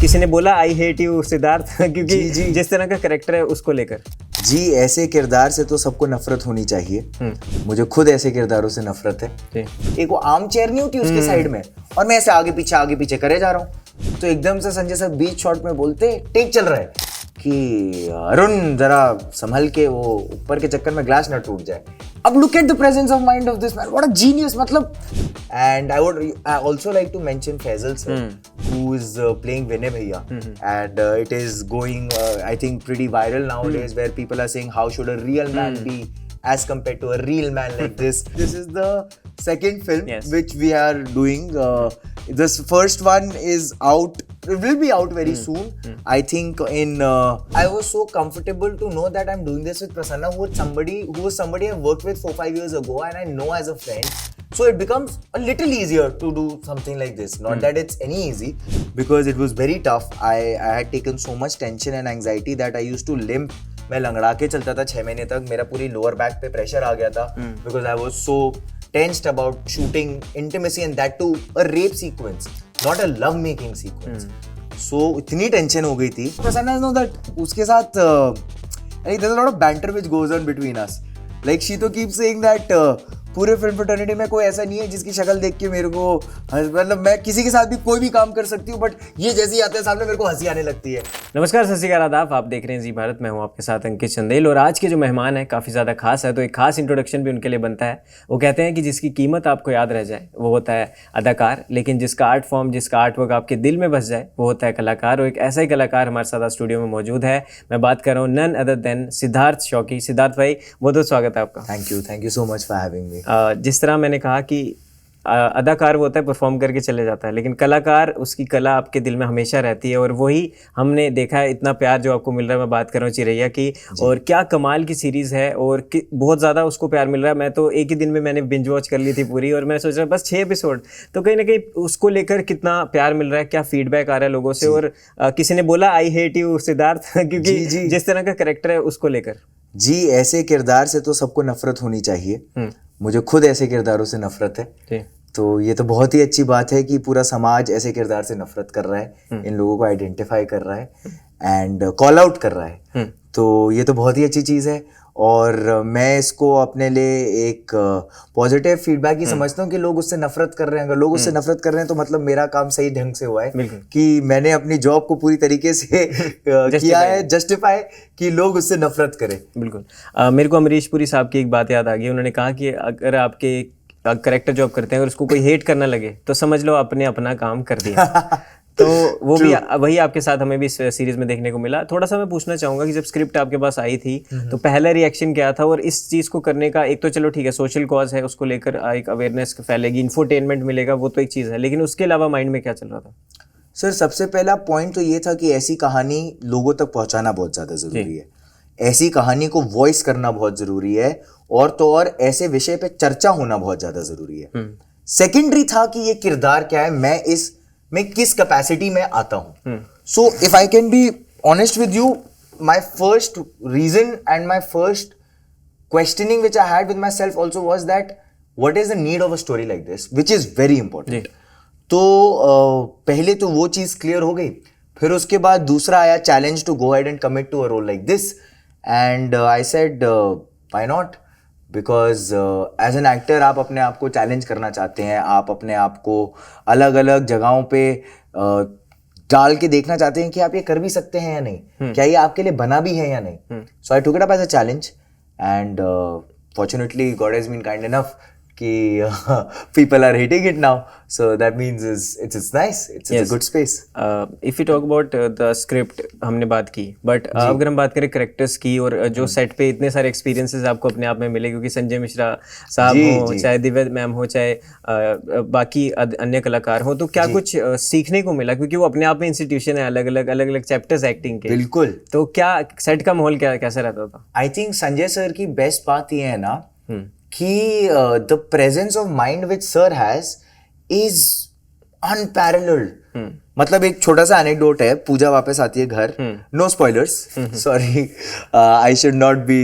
किसी ने बोला आई हेट यू सिद्धार्थ क्योंकि जी। जिस तरह का कैरेक्टर है उसको लेकर। जी, ऐसे किरदार से तो सबको नफरत होनी चाहिए। मुझे खुद ऐसे किरदारों से नफरत है। एक वो आर्म चेयर नहीं होती उसके साइड में, और मैं ऐसे आगे पीछे करे जा रहा हूँ, तो एकदम से संजय सर बीच शॉट में बोलते, टेक चल रहा है कि अरुण जरा संभल के, वो ऊपर के चक्कर में ग्लास ना टूट जाए। अब look at the presence of mind of this man, what a genius. मतलब and I also like to mention Faisal sir, who is playing Vinay Bhaiya, and it is going I think pretty viral nowadays, where people are saying how should a real man be as compared to a real man like this. This is the second film which we are doing. This first one is out, it will be out very soon. I think in I was so comfortable to know that I'm doing this with Prasanna, who was somebody I worked with 4-5 years ago and I know as a friend. So it becomes a little easier to do something like this. Not that it's any easy, because it was very tough. I had taken so much tension and anxiety that I used to limp. मैं लंगड़ा के चलता था 6 महीने तक, मेरा पूरी lower back पे प्रेशर आ गया था, because I was so tensed about shooting intimacy and that too a rape sequence, not a love making sequence. So इतनी टेंशन हो गई थी. Prasanna knows that उसके साथ there's a lot of banter which goes on between us. Like she to keeps saying that पूरे film fraternity में कोई ऐसा नहीं है जिसकी शक्ल देख के मेरे को, मतलब मैं किसी के साथ भी कोई भी काम कर सकती हूँ, बट ये जैसे ही आते हैं सामने मेरे को हंसी आने लगती है। नमस्कार, सत श्री अकाल, आदाब। आप देख रहे हैं जी भारत, मैं हूँ आपके साथ अंकित चंदेल, और आज के जो मेहमान हैं काफ़ी ज़्यादा खास है, तो एक खास इंट्रोडक्शन भी उनके लिए बनता है। वो कहते हैं कि जिसकी कीमत आपको याद रह जाए वो होता है अदाकार, लेकिन जिसका आर्ट फॉर्म, जिसका आर्ट वर्क आपके दिल में बस जाए वो होता है कलाकार। और एक ऐसा ही कलाकार हमारे साथ स्टूडियो में मौजूद है। मैं बात कर रहा हूँ none other than Siddharth Shauki. Siddharth भाई, बहुत बहुत स्वागत है आपका। Thank you so much for having me. जिस तरह मैंने कहा कि अदाकार वो होता है परफॉर्म करके चले जाता है, लेकिन कलाकार, उसकी कला आपके दिल में हमेशा रहती है, और वही हमने देखा है। इतना प्यार जो आपको मिल रहा है, मैं बात कर रहा हूँ चिरैया की, और क्या कमाल की सीरीज़ है, और बहुत ज़्यादा उसको प्यार मिल रहा है। मैं तो एक ही दिन में मैंने बिंज वॉच कर ली थी पूरी, और मैं सोच रहा बस 6 एपिसोड, तो कहीं ना कहीं उसको लेकर कितना प्यार मिल रहा है, क्या फीडबैक आ रहा है लोगों से। और किसी ने बोला आई हेट यू सिद्धार्थ क्योंकि जिस तरह का कैरेक्टर है उसको लेकर। जी, ऐसे किरदार से तो सबको नफरत होनी चाहिए। मुझे खुद ऐसे किरदारों से नफरत है, तो ये तो बहुत ही अच्छी बात है कि पूरा समाज ऐसे किरदार से नफरत कर रहा है, इन लोगों को आइडेंटिफाई कर रहा है एंड कॉल आउट कर रहा है। तो ये तो बहुत ही अच्छी चीज़ है, और मैं इसको अपने लिए एक पॉजिटिव फीडबैक ही समझता हूँ कि लोग उससे नफरत कर रहे हैं। अगर लोग उससे नफरत कर रहे हैं तो मतलब मेरा काम सही ढंग से हुआ है कि मैंने अपनी जॉब को पूरी तरीके से किया है, जस्टिफाई कि लोग उससे नफरत करें। बिल्कुल। मेरे को अमरीश पुरी साहब की एक बात याद आ गई। उन्होंने कहा कि अगर आपके करेक्टर जो आप करते हैं अगर उसको कोई हेट करना लगे तो समझ लो आपने अपना काम कर दिया। तो वो भी वही आपके साथ हमें भी इस सीरीज में देखने को मिला। थोड़ा सा मैं पूछना चाहूंगा कि जब स्क्रिप्ट आपके पास आई थी तो पहला रिएक्शन क्या था, और इस चीज को करने का, एक तो चलो ठीक है सोशल कॉज है, उसको लेकर एक अवेयरनेस फैलेगी, इन्फोटेनमेंट मिलेगा, वो तो एक चीज है, लेकिन उसके अलावा माइंड में क्या चल रहा था? सर, सबसे पहला पॉइंट तो ये था कि ऐसी कहानी लोगों तक पहुंचाना बहुत ज्यादा जरूरी है। ऐसी कहानी को वॉइस करना बहुत जरूरी है, और तो और ऐसे विषय पे चर्चा होना बहुत ज्यादा जरूरी है। सेकेंडरी था कि ये किरदार क्या है, मैं किस कैपेसिटी में आता हूं। So if I can be honest with you, my first reason and my first questioning which I had with myself also was that what is the need of a story like this, which is very important. तो पहले तो वो चीज clear हो गई। फिर उसके बाद दूसरा आया challenge to go ahead and commit to a role like this, and I said why not, because as an actor आप अपने आप को चैलेंज करना चाहते हैं, आप अपने आप को अलग अलग जगहों पे डाल के देखना चाहते हैं कि आप ये कर भी सकते हैं या नहीं, क्या ये आपके लिए बना भी है या नहीं। So I took it up as a challenge, and fortunately God has been kind enough कि people are hating it now, so that means it's nice, it's a good space. If we talk about the script, हमने बात की, but अगर हम बात करें characters की, और जो सेट पे इतने सारे एक्सपीरियंसेस आपको अपने आप में मिले, क्योंकि संजय मिश्रा साहब हो, चाहे दिव्या मैम हो, चाहे बाकी अन्य कलाकार हो, तो क्या कुछ सीखने को मिला? क्योंकि वो अपने आप में इंस्टीट्यूशन है, अलग अलग चैप्टर्स एक्टिंग के। बिल्कुल। तो क्या सेट का माहौल कैसा रहता था? आई थिंक संजय सर की बेस्ट बात ये है ना कि the presence of mind which sir has is unparalleled. मतलब एक छोटा सा एनेक्डोट है, पूजा वापस आती है घर, no spoilers, sorry, I should not be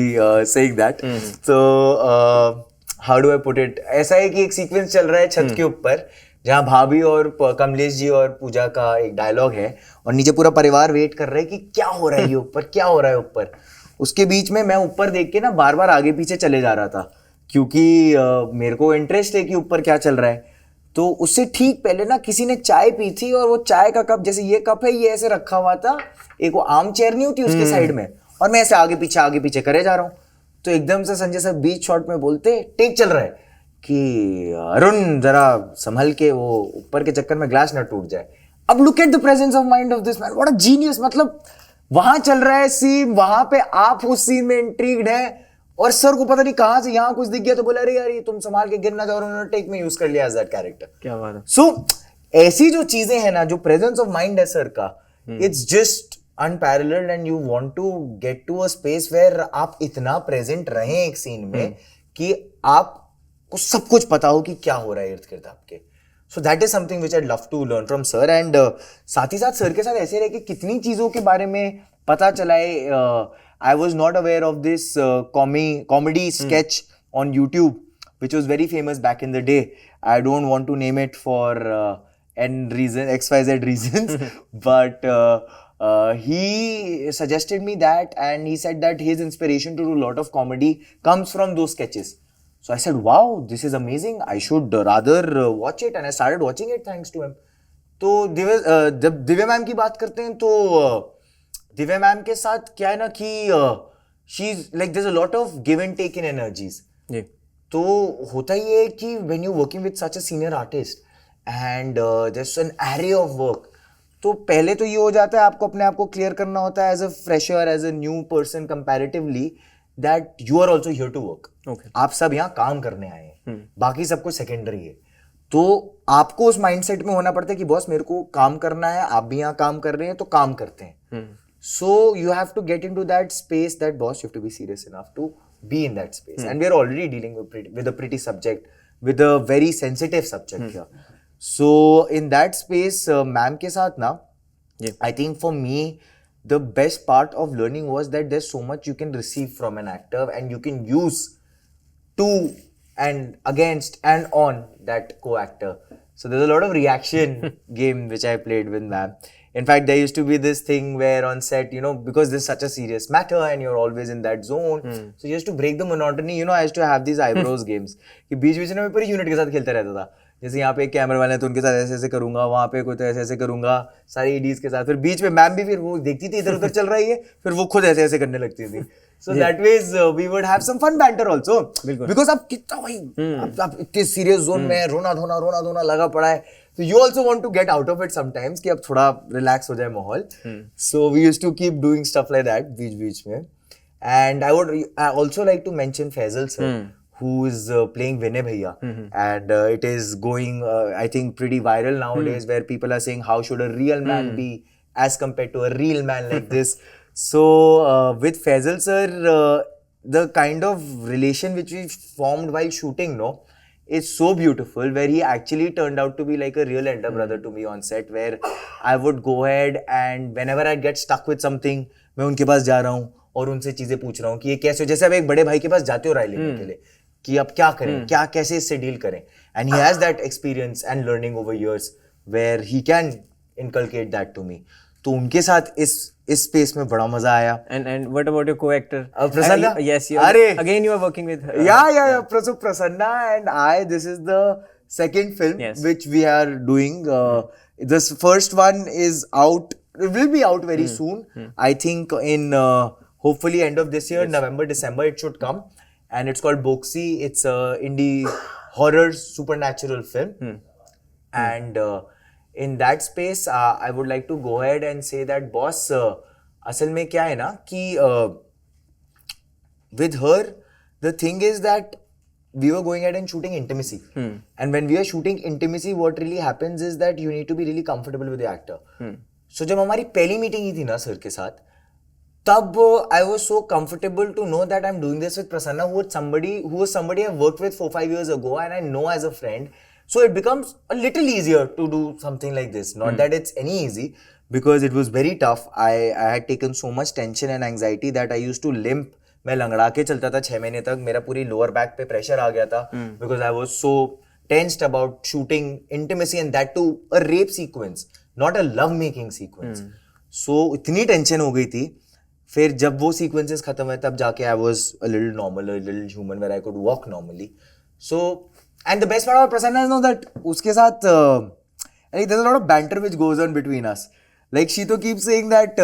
saying that. तो how do I put it, ऐसा है कि एक सीक्वेंस चल रहा है छत के ऊपर, जहाँ भाभी और कमलेश जी और पूजा का एक डायलॉग है और नीचे पूरा परिवार वेट कर रहा है कि क्या हो रहा है ये ऊपर, क्या हो रहा है ऊपर। उसके बीच में मैं ऊपर देख के ना बार बार आगे पीछे चले जा रहा था, क्योंकि मेरे को इंटरेस्ट है कि ऊपर क्या चल रहा है। तो उससे ठीक पहले ना किसी ने चाय पी थी और वो चाय का कप, जैसे ये कप है, ये ऐसे रखा हुआ था, एक वो आर्म चेयर नहीं होती उसके साइड में, और मैं ऐसे आगे पीछे करे जा रहा हूँ। तो एकदम से संजय सर बीच शॉट में बोलते, टेक चल रहा है, कि अरुण जरा संभल के, वो ऊपर के चक्कर में ग्लास ना टूट जाए। अब look at the presence of mind of this man, what a genius. मतलब वहां चल रहा है सीन, वहां पे आप उस सीन में इंट्रिग्ड है, और सर को पता नहीं कहां से यहाँ कुछ दिख गया तो बोला, अरे यार ये तुम संभाल के गिरना जाओ, उन्होंने टेक में यूज कर लिया एज दैट कैरेक्टर। क्या बात है। सो ऐसी जो चीजें हैं ना, जो प्रेजेंस ऑफ माइंड है सर का, it's just unparalleled, and you want to get to a space where आप इतना प्रेजेंट रहें एक सीन में कि आपको सब कुछ पता हो कि क्या हो रहा है इर्द गिर्द आपके। So that is something which I love to learn from sir. And साथ ही साथ सर के साथ ऐसे रहे कि कितनी चीजों के बारे में पता चला है। I was not aware of this comedy sketch on YouTube, which was very famous back in the day. I don't want to name it for XYZ reasons, but he suggested me that, and he said that his inspiration to do a lot of comedy comes from those sketches. So I said, wow, this is amazing. I should rather watch it, and I started watching it thanks to him. तो जब Divya ma'am की बात करते हैं तो Divya ma'am के साथ क्या है ना कि she is like there is a lot of give and take in energies. तो होता ही है कि when you working with such a senior artist and there is an array of work, तो पहले तो ये हो जाता है आपको अपने आप को क्लियर करना होता है as a fresher, as a new person comparatively, that you are also here to work. आप सब यहाँ काम करने आए हैं, बाकी सब कुछ सेकेंडरी है। तो आपको उस माइंडसेट में होना पड़ता है कि बॉस मेरे को काम करना है, आप भी यहाँ काम कर रहे हैं तो काम करते हैं। So you have to get into that space that boss, you have to be serious enough to be in that space. And we are already dealing with a pretty subject, with a very sensitive subject here. So in that space, ma'am ke saath na, I think for me, the best part of learning was that there's so much you can receive from an actor and you can use to and against and on that co-actor. So there's a lot of reaction game which I played with ma'am. In fact, there used to be this thing where on set, you know, because this is such a serious matter and you're always in that zone, so just to break the monotony, you know, I used to have these eyebrows games. कि बीच बीच में मैं पूरी unit के साथ खेलता रहता था। जैसे यहाँ पे एक कैमरा वाले हैं तो उनके साथ ऐसे ऐसे करूंगा, वहाँ पे कोई तो ऐसे ऐसे करूंगा, सारे एडीज के साथ। फिर बीच में मैम भी फिर वो देखती थी इधर उधर चल रही है, फिर वो खुद ऐसे ऐसे करने लगती थी। So that ways we would have some fun banter also, because आप कितना भाई आप इतने सीरियस जोन में रोना धोना लगा पड़ा है, तो you also want to get out of it sometimes कि अब थोड़ा relax हो जाए माहौल। So we used to keep doing stuff like that बीच में। And I also like to mention Faisal sir, who is playing Vinay Bhaiya, and it is going I think pretty viral nowadays, where people are saying how should a real man be as compared to a real man like this. So with Faisal sir, the kind of relation which we formed while shooting, no, is so beautiful, where he actually turned out to be like a real elder brother to me on set, where I would go ahead and whenever I get stuck with something, मैं उनके पास जा रहा हूँ और उनसे चीजें पूछ रहा हूँ कि ये कैसे, जैसे आप एक बड़े भाई के पास जाते हो राय लेने के लिए कि अब क्या करें, क्या कैसे इससे डील करें, and he has that experience and learning over years where he can inculcate that to me. तो उनके साथ इस स्पेस में बड़ा मजा आया। And what about your co-actor? Prasanna? Yes, again you are working with her. Yeah. So Prasanna and I, this is the second film which we are doing. This first one is out, will be out very soon. I think in hopefully end of this year, November, December it should come. And it's called Boxy. It's a indie horror supernatural film. And in that space, I would like to go ahead and say that boss, असल में क्या है ना कि with her, the thing is that we were going ahead and shooting intimacy. And when we are shooting intimacy, what really happens is that you need to be really comfortable with the actor. So जब हमारी पहली meeting ही थी ना sir के साथ, तब I was so comfortable to know that I'm doing this with Prasanna, who was somebody I've worked with 4-5 years ago and I know as a friend. So it becomes a little easier to do something like this. Not that it's any easy, because it was very tough. I had taken so much tension and anxiety that I used to limp. मैं लंगड़ा के चलता था 6 महीने तक, मेरा पूरी lower back पे प्रेशर आ गया था, because I was so tensed about shooting intimacy and that too a rape sequence, not a love making sequence. So इतनी टेंशन हो गई थी. फिर जब वो सीक्वेंसेस खत्म हुए तब जाके I was a little normal, a little human where I could walk normally. So and the best part about Prasanna is now that उसके साथ there's a lot of banter which goes on between us. Like Shito keeps saying that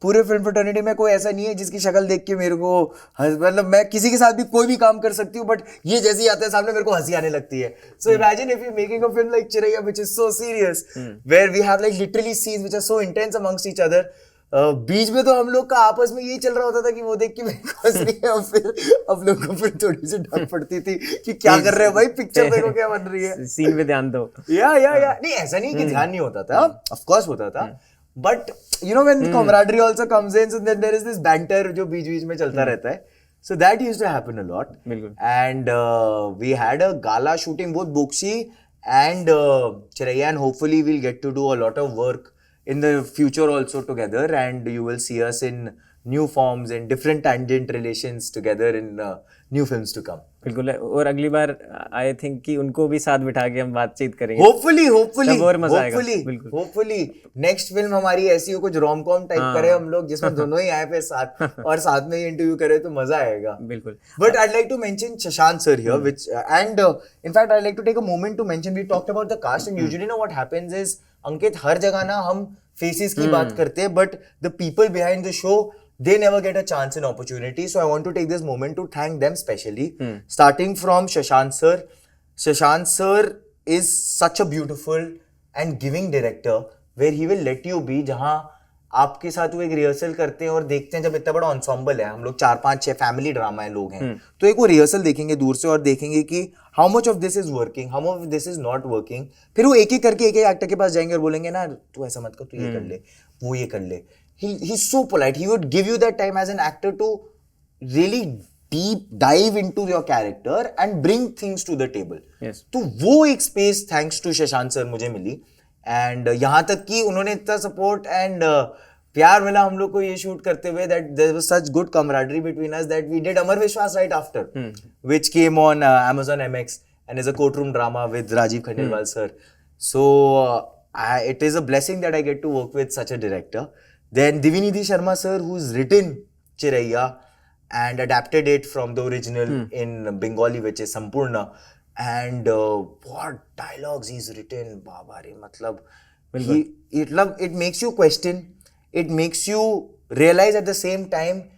पूरे film fraternity में कोई ऐसा नहीं है जिसकी शक्ल देख के मेरे को मतलब मैं किसी के साथ भी कोई भी काम कर सकती हूँ बट ये जैसे ही आता है सामने मेरे को हंसी आने लगती है. So imagine if you making a film like Chiraiya which is so serious where we have like literally scenes which are so intense amongst each other. बीच में तो हम लोग का आपस में यही चल रहा होता था कि वो देख के मेरे को हंस रही है और फिर हम लोग को फिर थोड़ी सी डर पड़ती थी कि क्या कर रहे हो भाई, पिक्चर देखो क्या बन रही है, सीन पे ध्यान दो. या नहीं ऐसा नहीं कि ध्यान नहीं होता था, ऑफ कोर्स होता था. But you know when camaraderie also comes in, so then there is this banter जो बीच में चलता रहता है. So that used to happen a lot. And we had a gala shooting both Bokshi and Chiraiya, and hopefully we'll get to do a lot of work in the future also together, and you will see us in new forms and different tangent relations together in new films to come. बिल्कुल. और अगली बार I think कि उनको भी साथ बिठा के हम बातचीत करेंगे. Hopefully और मजा आएगा. बिल्कुल. Hopefully नेक्स्ट फिल्म हमारी ऐसी हो, कुछ रोम कॉम टाइप करे हम लोग जिसमें दोनों ही आए पे साथ और साथ में ही इंटरव्यू करे तो मजा आएगा. बिल्कुल. But I'd like to mention Shashank sir here, which and in fact I'd like to take a moment to mention, we talked about the cast and usually now what happens is अंकित हर जगह ना हम faces की बात करते हैं but the people behind the show they never get a chance and opportunity. So I want to take this moment to thank them specially. Starting from Shashank sir. Shashank sir is such a beautiful and giving director where he will let you be. जहाँ आपके साथ वो एक rehearsal करते हैं और देखते हैं, जब इतना बड़ा ensemble है, हम लोग 4-5-6 फैमिली ड्रामा है लोग हैं, तो एक वो रिहर्सल देखेंगे दूर से और देखेंगे कि how much of this is working, how much of this is not working. फिर वो एक एक करके एक एक्टर के पास जाएंगे और बोलेंगे ना तू ऐसा मत कर, तू ये कर ले, वो ये कर ले. He's so polite. He would give you that time as an actor to really deep dive into your character and bring things to the table. Yes. तो वो एक space thanks to Shashank sir मुझे मिली. And यहाँ तक कि उन्होंने इतना support and प्यार मिला हम लोग को ये शूट करते हुए that there was such good camaraderie between us that we did Amar Vishwas right after, which came on Amazon MX and is a courtroom drama with Rajiv Khandelwal sir. So it is a blessing that I get to work with such a director. Then Divinidhi Sharma sir, who's written Chiraiya and adapted it from the original in Bengali, which is Sampurna. And what dialogues he's written, Babari, matlab, it makes you question, it makes you realize at the same time,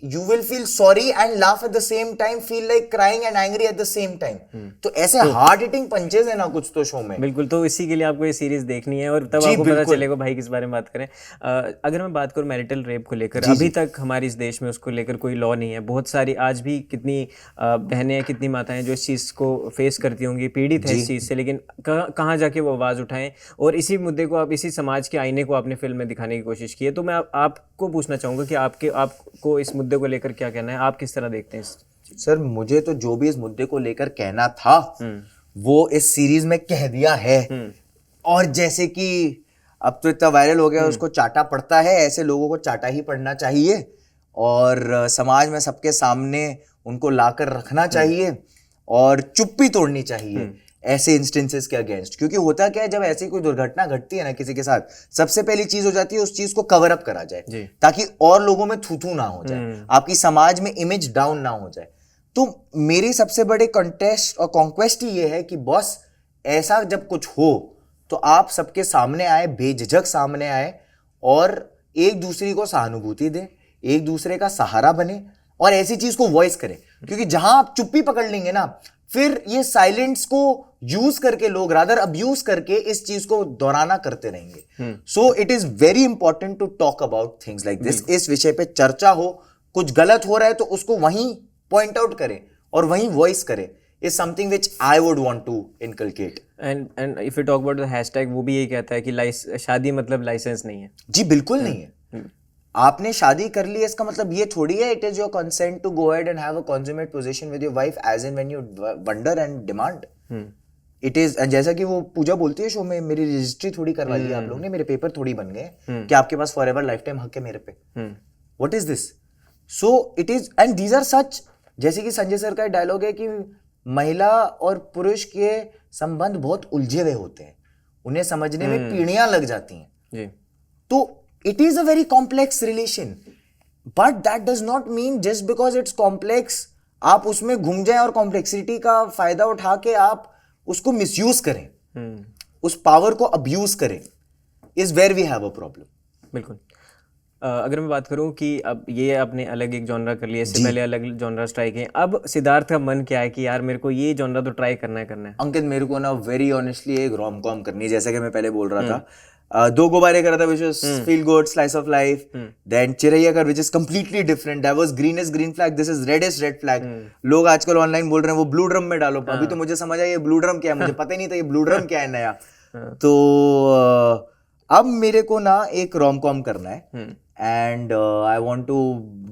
you will feel sorry and laugh at the same time, feel like crying and angry at the same time. तो ऐसे hard hitting punches है ना कुछ तो show में. बिल्कुल. तो इसी के लिए आपको ये सीरीज देखनी है और तब आपको पता चलेगा भाई किस बारे में बात करें. अगर मैं बात करूं मैरिटल रेप को लेकर, अभी तक हमारे इस देश में उसको लेकर कोई लॉ नहीं है. बहुत सारी आज भी कितनी बहनें कितनी माताएं जो इस चीज़ को फेस करती होंगी, पीड़ित है इस चीज़ से, लेकिन कहाँ जाके वो आवाज़ उठाएं. और इसी मुद्दे को आप, इसी समाज के आईने को आपने फिल्म में दिखाने की कोशिश की है. तो मैं आपको पूछना चाहूँगा कि आपको इस मुद्दे को लेकर क्या कहना है, आप किस तरह देखते हैं? सर मुझे तो जो भी इस मुद्दे को लेकर कहना था वो इस सीरीज में कह दिया है. और जैसे कि अब तो इतना वायरल हो गया उसको चाटा पड़ता है, ऐसे लोगों को चाटा ही पड़ना चाहिए और समाज में सबके सामने उनको लाकर रखना चाहिए और चुप्पी तोड़नी चाहिए ऐसे इंस्टेंसेस के अगेंस्ट. क्योंकि होता क्या है, जब ऐसी कोई दुर्घटना घटती है ना किसी के साथ, सबसे पहली चीज हो जाती है उस चीज को कवर अप करा जाए ताकि और लोगों में थू ना हो जाए, आपकी समाज में इमेज डाउन ना हो जाए. तो मेरी सबसे बड़े कंटेस्ट और कॉन्क्वेस्ट ही ये है कि बॉस ऐसा जब कुछ हो तो आप सबके सामने आए, बेझिझक सामने आए और एक दूसरे को सहानुभूति दे, एक दूसरे का सहारा बने और ऐसी चीज को वॉइस करें. क्योंकि जहां आप चुप्पी पकड़ लेंगे ना, फिर ये साइलेंस को यूज करके लोग रादर अब्यूज करके इस चीज को दोहराना करते रहेंगे. So it is very important to talk about things like this. इस विषय पे चर्चा हो, कुछ गलत हो रहा है तो उसको वहीं पॉइंट आउट करें और वहीं वॉइस करें. is something which I would want to inculcate. And if you talk about the hashtag, वो भी यही कहता है कि शादी मतलब लाइसेंस नहीं है. जी बिल्कुल नहीं है. आपने शादी कर ली इसका मतलब ये थोड़ी है it is your consent to go ahead and have a consummate position with your wife as and when you wonder and demand. It is, and जैसा कि वो पूजा बोलती है शो में, मेरी रजिस्ट्री थोड़ी करवा ली आप लोग ने, मेरे पेपर थोड़ी बन गए कि आपके पास फॉर एवर लाइफ टाइम हक है मेरे पे. What is this? So it is, and these are such, जैसे कि संजय सर का डायलॉग है कि महिला और पुरुष के संबंध बहुत उलझे हुए होते हैं, उन्हें समझने में पीढ़ियां लग जाती हैं जी। तो it is a very complex relation, but that does not mean just because it's complex आप उसमें घूम जाएं और कॉम्प्लेक्सिटी का फायदा उठा के आप उसको मिसयूज करें, उस पावर को अब्यूज करें, is where we have a problem. बिल्कुल। अगर मैं बात करूं कि अब ये आपने अलग एक जॉनरा कर लिया, इससे पहले अलग जॉनरा ट्राई किए, अब सिद्धार्थ का मन क्या है कि यार मेरे को ये जॉनरा तो ट्राई करना है? अंकित, मेरे को ना वेरी ऑनेस्टली एक रोम कॉम करनी है, जैसा कि मैं पहले बोल रहा था। दो गुब्बारे करा था which was feel good slice of life, then Chiraiya कर which is completely different, that was greenest green flag, this is reddest red flag. लोग आजकल ऑनलाइन बोल रहे हैं वो ब्लू ड्रम में डालो, अभी तो मुझे समझ आया ये ब्लू ड्रम क्या है, मुझे पता ही नहीं था ये ब्लू ड्रम क्या है नया। तो अब मेरे को ना एक रोम कॉम करना है and I want to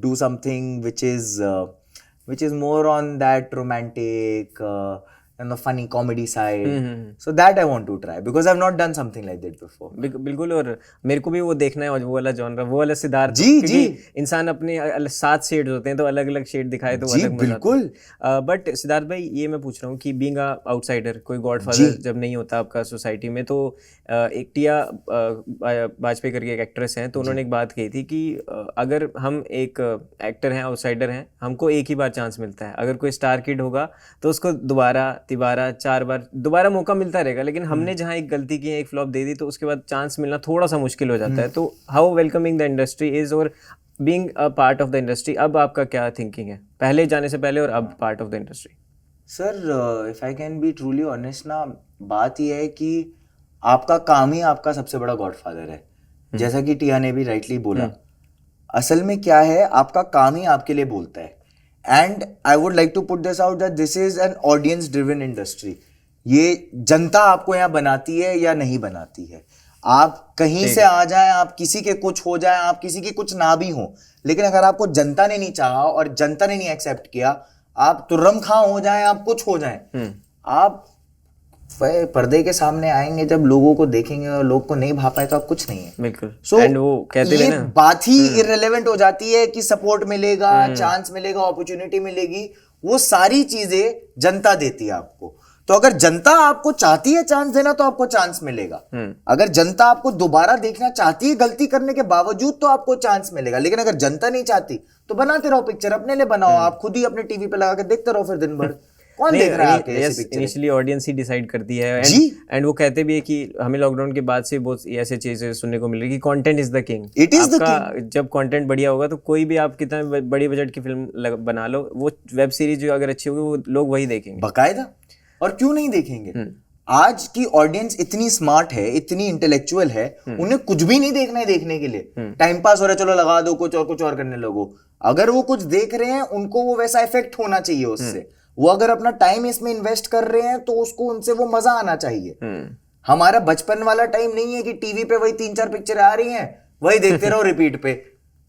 do something which is more on that romantic and the funny comedy side. So that I want to try because I've not done something like that before. बिल्कुल। और मेरे को भी वो देखना है, वो वाला जॉनरा, वो वाला सिद्धार्थ, जी जी। इंसान अपने 7 शेड्स होते हैं तो अलग अलग शेड दिखाए तो अलग मजा आता है। बट सिद्धार्थ भाई, ये मैं पूछ रहा हूँ कि बीइंग अ आउटसाइडर, कोई गॉडफादर जब नहीं होता आपका सोसाइटी में, तो एक टिया वाजपेयी करके एक एक्ट्रेस हैं, तो उन्होंने एक बात कही थी कि अगर हम एक एक्टर हैं, आउटसाइडर हैं, हमको एक ही बार चांस मिलता है। अगर कोई स्टार किड होगा तो उसको दोबारा, तिबारा, 4 बार दोबारा मौका मिलता रहेगा, लेकिन हमने जहाँ एक गलती की है, एक फ्लॉप दे दी, तो उसके बाद चांस मिलना थोड़ा सा मुश्किल हो जाता है। तो how welcoming the industry is और being a part of the industry, अब आपका क्या थिंकिंग है, पहले जाने से पहले और अब part of the industry? Sir, if I can B truly honest ना, बात यह है कि आपका काम ही आपका सबसे बड़ा गॉडफादर है। जैसा कि टिया ने भी राइटली बोला, असल में क्या है, आपका काम ही आपके लिए बोलता है। And I would like to put this out that this is an audience driven industry. ये जनता आपको यहाँ बनाती है या नहीं बनाती है। आप कहीं से आ जाएं, आप किसी के कुछ हो जाएं, आप किसी के कुछ ना भी हो, लेकिन अगर आपको जनता ने नहीं चाहा और जनता ने नहीं एक्सेप्ट किया, आप तुर्रम खां हो जाएं, आप कुछ हो जाएं, आप पर्दे के सामने आएंगे, जब लोगों को देखेंगे और लोग को नहीं भा पाए तो आप कुछ नहीं है। बिल्कुल। So, एंड वो कहते हैं ना, बात ही इररिलेवेंट हो जाती है कि सपोर्ट मिलेगा, चांस मिलेगा, अपॉर्चुनिटी मिलेगी, वो सारी चीजें जनता देती है आपको। तो अगर जनता आपको चाहती है चांस देना तो आपको चांस मिलेगा। अगर जनता आपको दोबारा देखना चाहती है गलती करने के बावजूद तो आपको चांस मिलेगा। लेकिन अगर जनता नहीं चाहती तो बनाते रहो पिक्चर, अपने लिए बनाओ, आप खुद ही अपने टीवी पे लगा के देखते रहो फिर दिन भर। कौन देख रहा है ऐसी पिक्चर? इनिशियली ऑडियंस ही डिसाइड करती है। एंड वो कहते भी है कि हमें लॉकडाउन के बाद से बहुत ऐसे चीजें सुनने को मिल रही है कि content is the king. It is the king. जब कंटेंट बढ़िया होगा तो कोई भी आप कितना बड़ी बजट की फिल्म बना लो, वो वेब सीरीज जो अगर अच्छी होगी वो लोग वही देखेंगे बाकायदा। और क्यों नहीं देखेंगे? आज की ऑडियंस इतनी स्मार्ट है, इतनी इंटेलेक्चुअल है, उन्हें कुछ भी नहीं देखना है देखने के लिए। टाइम पास हो रहा है, चलो लगा दो, कुछ और करने लगो। अगर वो कुछ देख रहे हैं, उनको वो वैसा इफेक्ट होना चाहिए उससे। वो अगर अपना टाइम इसमें इन्वेस्ट कर रहे हैं तो उसको उनसे वो मजा आना चाहिए। हमारा बचपन वाला टाइम नहीं है कि टीवी पे वही 3-4 पिक्चर आ रही हैं, वही देखते रहो रिपीट पे।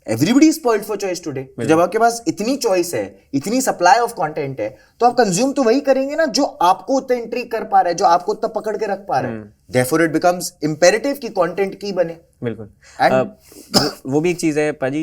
Everybody is spoiled for choice today. जब आपके पास इतनी चॉइस है, इतनी सप्लाई ऑफ कंटेंट है, तो आप कंज्यूम तो वही करेंगे ना जो आपको उतना इंट्रिग कर पा रहा है, जो आपको उतना पकड़ के रख पा रहा है। Therefore it becomes imperative कि कंटेंट की बने। बिल्कुल। वो भी एक चीज़ है पाजी,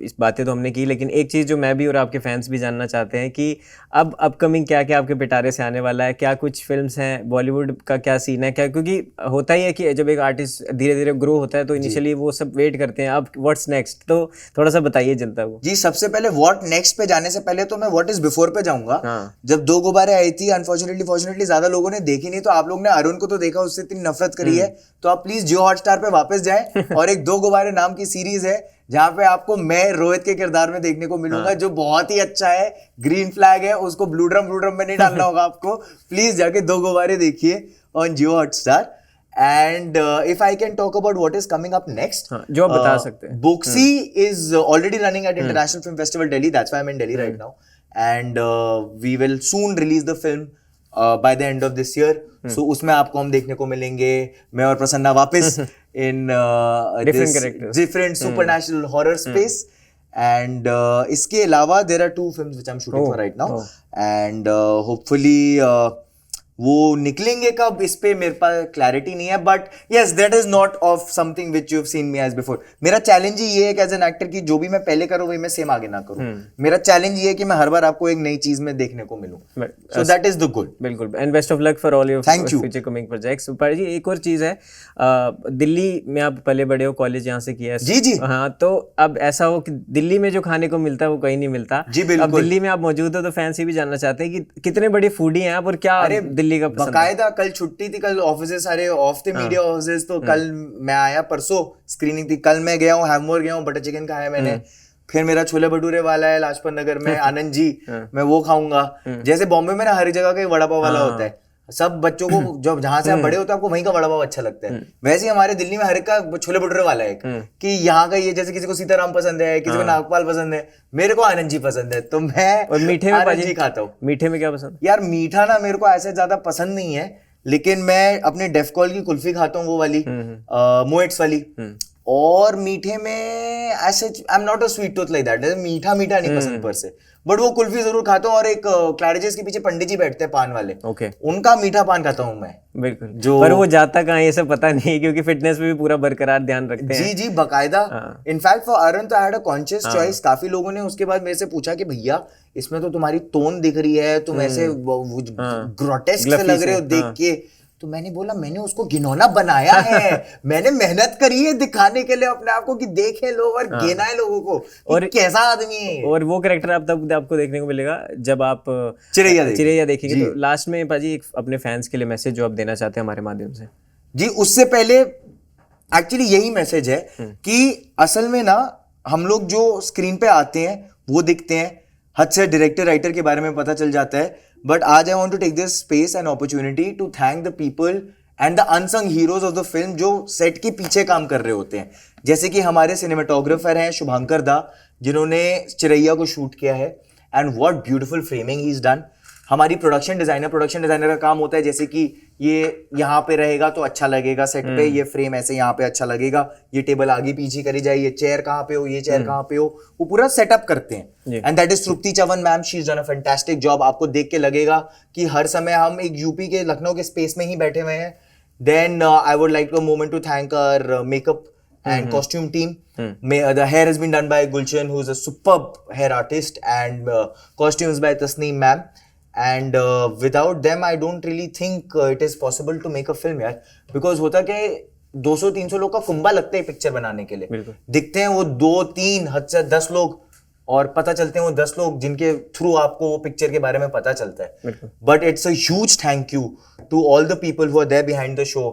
इस बातें तो हमने की, लेकिन एक चीज़ जो मैं भी और आपके फैंस भी जानना चाहते हैं कि अब अपकमिंग क्या क्या आपके पिटारे से आने वाला है, क्या कुछ फिल्म्स हैं, बॉलीवुड का क्या सीन है, क्या? क्योंकि होता ही है कि जब एक आर्टिस्ट धीरे धीरे ग्रो होता है तो इनिशियली वो सब वेट करते हैं अब व्हाट्स नेक्स्ट, तो थोड़ा सा बताइए जनता को। जी, सबसे पहले व्हाट नेक्स्ट पे जाने से पहले तो मैं व्हाट इज बिफोर पे जाऊंगा। जब दो गुब्बारे आई थी, अनफॉर्चुनेटली ज्यादा लोगों ने देखी नहीं, तो आप लोग ने अरुण को तो देखा, उससे इतनी नफरत करी है, तो आप प्लीज जियो हॉटस्टार पे वापस जाएं और एक दो गुब्बारे नाम की सीरीज है जहां पे आपको मैं रोहित के किरदार में देखने को मिलूंगा, जो बहुत ही अच्छा है। ग्रीन फ्लैग है, उसको ब्लू ड्रम में नहीं डालना होगा आपको। प्लीज जाके दो गुब्बारे देखिए on Jio Hotstar. And if I can talk about what is coming up next, जो आप बता सकते हैं, Boksi is already running at International Film Festival Delhi, that's why I am in Delhi right now, and we will soon release the film by the end of this year. So उसमें आपको हम देखने को मिलेंगे, मैं और प्रसन्ना वापस in different supernatural horror space. And इसके अलावा there are 2 films which I'm shooting for right now. And hopefully वो निकलेंगे कब इस पे मेरे पास क्लैरिटी नहीं है, but yes that is not of something which you have seen me as before. मेरा चैलेंज ही ये है कि एज एन एक्टर की जो भी मैं पहले करूँ वही मैं सेम आगे ना करूँ। मेरा चैलेंज ये है कि मैं हर बार आपको एक नई चीज में देखने को मिलूं, so that is the goal. बिल्कुल, and best of luck for all your future coming projects. पाजी जी एक और चीज है, दिल्ली में आप पले बड़े हो, कॉलेज यहाँ से किया है। जी जी हाँ, तो अब ऐसा हो कि दिल्ली में जो खाने को मिलता है वो कहीं नहीं मिलता। जी बिल्कुल। अब दिल्ली में आप मौजूद हो तो फैंस ये भी जानना चाहते हैं कि कितने बड़े फूडी हैं आप और क्या दिल्ली का पसंद है। बाकायदा कल छुट्टी थी, कल ऑफिस सारे ऑफ थे, मीडिया ऑफिस, तो कल मैं आया, परसों स्क्रीनिंग थी, कल मैं गया हूँ हैवमोर गया हूँ, बटर चिकन खाया मैंने, फिर मेरा छोले भटूरे वाला है लाजपत नगर में आनंद जी, मैं वो खाऊंगा। जैसे बॉम्बे में ना हर जगह का वड़ा पाव वाला होता है, सब बच्चों को जब जहां से आप बड़े होते हैं आपको वहीं का वड़ा पाव अच्छा लगता है, वैसे ही हमारे दिल्ली में हर एक का छोले भटूरे वाला है कि यहाँ का ये, जैसे किसी को सीताराम पसंद है, किसी को नागपाल पसंद है, मेरे को आनंद जी पसंद है, तो मैं और मीठे में आनंद जी खाता हूँ। मीठे में क्या पसंद? यार मीठा ना मेरे को ऐसे ज्यादा पसंद नहीं है, लेकिन मैं अपने डेफकॉल की कुल्फी खाता हूँ, वो वाली मोएट्स वाली। और मीठे में ऐसे I am not a sweet tooth like that, मीठा मीठा नहीं पसंद पर से, बट वो कुल्फी जरूर खाता हूँ। और एक क्लैरिजेस के पीछे पंडित जी बैठते हैं पान वाले, उनका मीठा पान खाता हूँ मैं। बिल्कुल, जो पर वो जाता कहाँ ये सब पता नहीं, क्योंकि फिटनेस पे भी पूरा बरकरार ध्यान रखते हैं। जी जी बाकायदा। इनफैक्ट फॉर अरुण तो I had a conscious choice. काफी लोगों ने उसके बाद मेरे से पूछा कि भैया इसमें तो तुम्हारी टोन दिख रही है, तुम ऐसे ग्रोटेस्क से लग रहे हो देख के, तो मैंने बोला मैंने उसको घिनौना बनाया है, मैंने मेहनत करी है दिखाने के लिए अपने आप को कि देखे लोग और गिना है लोगों को और कैसा आदमी है। और वो कैरेक्टर आप तब आपको देखने को मिलेगा जब आप चिरैया देखेंगे। तो लास्ट में पाजी एक अपने फैंस के लिए मैसेज जो आप देना चाहते हैं हमारे माध्यम से। जी उससे पहले एक्चुअली यही मैसेज है कि असल में ना हम लोग जो स्क्रीन पे आते हैं वो दिखते हैं, हद से डायरेक्टर राइटर के बारे में पता चल जाता है, बट आज I want to take this space and opportunity to thank the people and the unsung heroes of the film जो सेट के पीछे काम कर रहे होते हैं। जैसे कि हमारे सिनेमेटोग्राफर हैं शुभांकर दा, जिन्होंने चिरैया को शूट किया है, and what beautiful framing he is done. हमारी प्रोडक्शन डिजाइनर का काम होता है जैसे कि ये यहाँ पे रहेगा तो अच्छा लगेगा सेट पे, ये फ्रेम ऐसे यहाँ पे अच्छा लगेगा, ये टेबल आगे पीछे करी जाए, ये चेयर कहाँ पे हो, ये चेयर कहाँ पे हो, वो पूरा सेटअप करते हैं। And that is Trupti Chavan ma'am, she is done a fantastic job. आपको देख के लगेगा कि हर समय हम एक यूपी के लखनऊ के स्पेस में ही बैठे हुए हैं। Then I would like to moment to thank our makeup and costume team. The hair has been done by Gulshan, who is a superb hair artist, and costumes by Tasneem ma'am. And without them, I don't really think it is possible to make a film यार, because होता क्या 200-300 लोग का कुंबा लगता है picture बनाने के लिए। दिखते हैं वो 2-3 हद से 10 लोग, और पता चलते हैं वो 10 लोग जिनके थ्रू आपको वो पिक्चर के बारे में पता चलता है। But it's a huge thank you to all the people who are there behind the show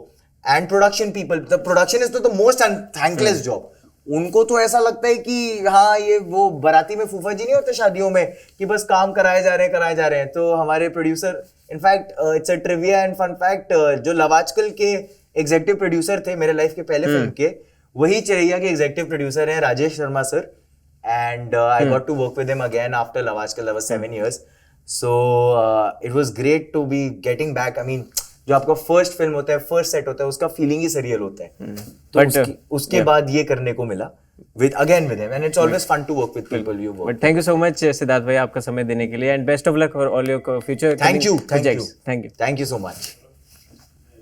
and production people. The production is the most thankless job. उनको तो ऐसा लगता है कि हाँ ये वो बाराती में फूफा जी नहीं होते शादियों में कि बस काम कराए जा रहे हैं। तो हमारे producer, in fact it's a trivia and fun fact, जो लव आजकल के एग्जीक्यूटिव प्रोड्यूसर थे मेरे लाइफ के पहले फिल्म के, वही चिरैया के एग्जीक्यूटिव प्रोड्यूसर हैं Rajesh Sharma sir. And I got to work with him again after Love Aajkal, that was 7 years. So it was great to be getting back. I mean, जो आपका फर्स्ट फिल्म होता है, फर्स्ट सेट होता है, उसका फीलिंग ही surreal होता है। तो उसके बाद ये करने को मिला with him, and it's always fun to work with people you work. But thank you so much Siddharth भाई आपका समय देने के लिए, and best of luck for all your future. Thank you so much.